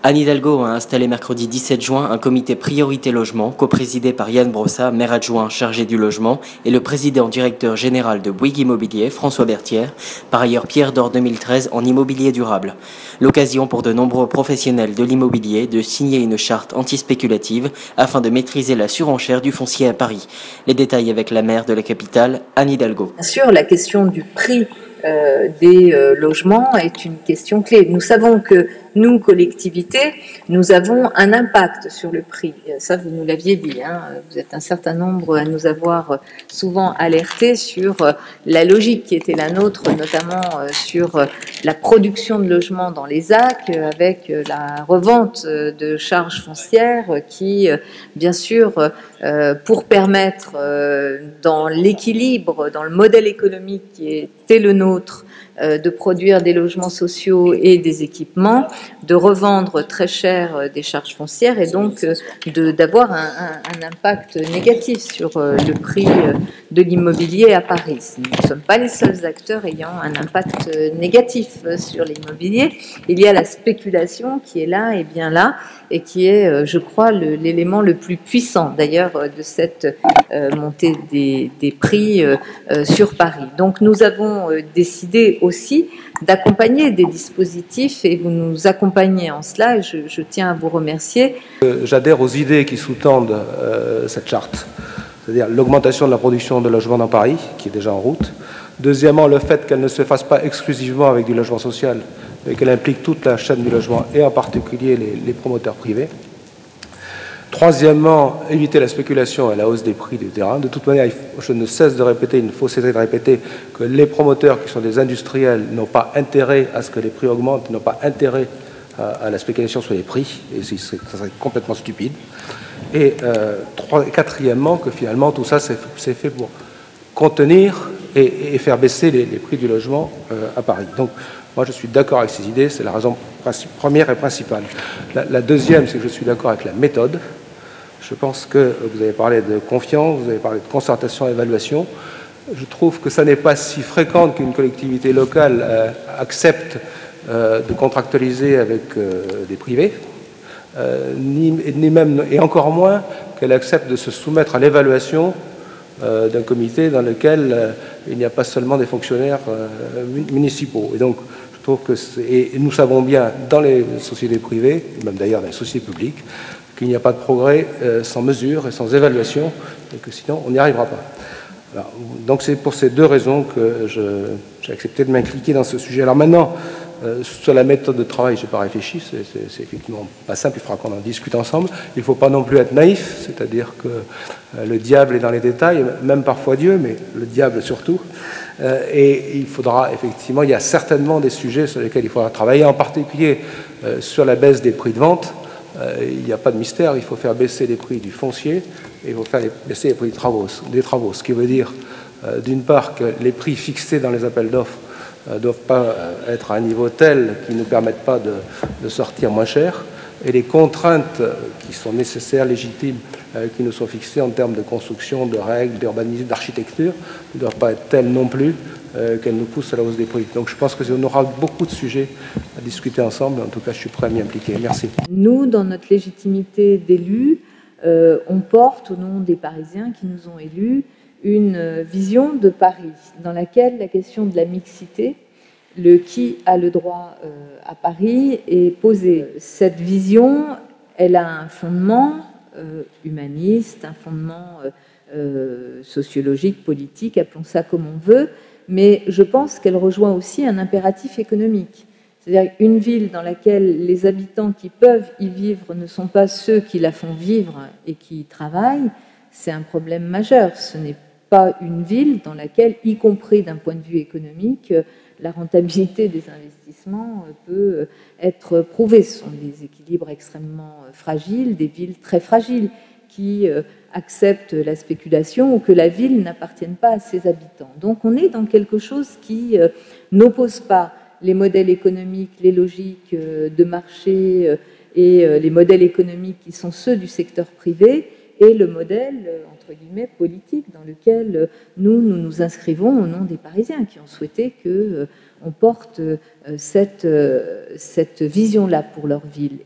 Anne Hidalgo a installé mercredi 17 juin un comité priorité logement, coprésidé par Yann Brossa, maire adjoint chargé du logement, et le président directeur général de Bouygues Immobilier, François Berthière, par ailleurs Pierre d'Or 2013 en immobilier durable. L'occasion pour de nombreux professionnels de l'immobilier de signer une charte antispéculative afin de maîtriser la surenchère du foncier à Paris. Les détails avec la maire de la capitale, Anne Hidalgo. Bien sûr, la question du prix des logements est une question clé. Nous savons que nous, collectivités, nous avons un impact sur le prix. Ça, vous nous l'aviez dit, hein. Vous êtes un certain nombre à nous avoir souvent alertés sur la logique qui était la nôtre, notamment sur la production de logements dans les ZAC, avec la revente de charges foncières qui, bien sûr, pour permettre dans l'équilibre, dans le modèle économique qui était le nôtre, de produire des logements sociaux et des équipements, de revendre très cher des charges foncières et donc d'avoir un impact négatif sur le prix de l'immobilier à Paris. Nous ne sommes pas les seuls acteurs ayant un impact négatif sur l'immobilier. Il y a la spéculation qui est là et bien là et qui est, je crois, l'élément le plus puissant d'ailleurs de cette montée des prix sur Paris. Donc nous avons décidé aussi d'accompagner des dispositifs et vous nous accompagnez en cela et je tiens à vous remercier. J'adhère aux idées qui sous-tendent cette charte, c'est-à-dire l'augmentation de la production de logements dans Paris, qui est déjà en route. Deuxièmement, le fait qu'elle ne se fasse pas exclusivement avec du logement social, mais qu'elle implique toute la chaîne du logement et en particulier les promoteurs privés. Troisièmement, éviter la spéculation et la hausse des prix du terrain. De toute manière, je ne cesse de répéter, il ne faut cesser de répéter que les promoteurs qui sont des industriels n'ont pas intérêt à ce que les prix augmentent, n'ont pas intérêt à la spéculation sur les prix, et ça serait complètement stupide. Et quatrièmement, que finalement tout ça c'est fait pour contenir et faire baisser les prix du logement à Paris. Donc moi je suis d'accord avec ces idées, c'est la raison première et principale. La deuxième, c'est que je suis d'accord avec la méthode. Je pense que vous avez parlé de confiance, vous avez parlé de concertation et évaluation. Je trouve que ça n'est pas si fréquent qu'une collectivité locale accepte de contractualiser avec des privés, ni même, et encore moins qu'elle accepte de se soumettre à l'évaluation d'un comité dans lequel il n'y a pas seulement des fonctionnaires municipaux. Et donc, je trouve que et nous savons bien dans les sociétés privées, et même d'ailleurs dans les sociétés publiques, qu'il n'y a pas de progrès sans mesure et sans évaluation, et que sinon on n'y arrivera pas. Alors, donc c'est pour ces deux raisons que j'ai accepté de m'impliquer dans ce sujet. Alors maintenant, sur la méthode de travail, je n'ai pas réfléchi, c'est effectivement pas simple, il faudra qu'on en discute ensemble. Il ne faut pas non plus être naïf, c'est-à-dire que le diable est dans les détails, même parfois Dieu, mais le diable surtout. Et il faudra effectivement, il y a certainement des sujets sur lesquels il faudra travailler, en particulier sur la baisse des prix de vente. Il n'y a pas de mystère, il faut faire baisser les prix du foncier et il faut faire baisser les prix des travaux. Ce qui veut dire, d'une part, que les prix fixés dans les appels d'offres ne doivent pas être à un niveau tel qu'ils ne permettent pas de sortir moins cher, et les contraintes qui sont nécessaires, légitimes, qui nous sont fixées en termes de construction, de règles, d'urbanisme, d'architecture, ne doivent pas être telles non plus qu'elles nous poussent à la hausse des prix. Donc je pense qu'on aura beaucoup de sujets à discuter ensemble. En tout cas, je suis prêt à m'y impliquer. Merci. Nous, dans notre légitimité d'élus, on porte au nom des Parisiens qui nous ont élus une vision de Paris dans laquelle la question de la mixité, le qui a le droit à Paris, est posée. Cette vision, elle a un fondement humaniste, un fondement sociologique, politique, appelons ça comme on veut, mais je pense qu'elle rejoint aussi un impératif économique. C'est-à-dire une ville dans laquelle les habitants qui peuvent y vivre ne sont pas ceux qui la font vivre et qui y travaillent, c'est un problème majeur. Ce n'est pas une ville dans laquelle, y compris d'un point de vue économique, la rentabilité des investissements peut être prouvée. Ce sont des équilibres extrêmement fragiles, des villes très fragiles qui acceptent la spéculation ou que la ville n'appartienne pas à ses habitants. Donc on est dans quelque chose qui n'oppose pas les modèles économiques, les logiques de marché et les modèles économiques qui sont ceux du secteur privé et le modèle, entre guillemets, politique dans lequel nous nous inscrivons au nom des Parisiens qui ont souhaité qu'on porte cette vision-là pour leur ville.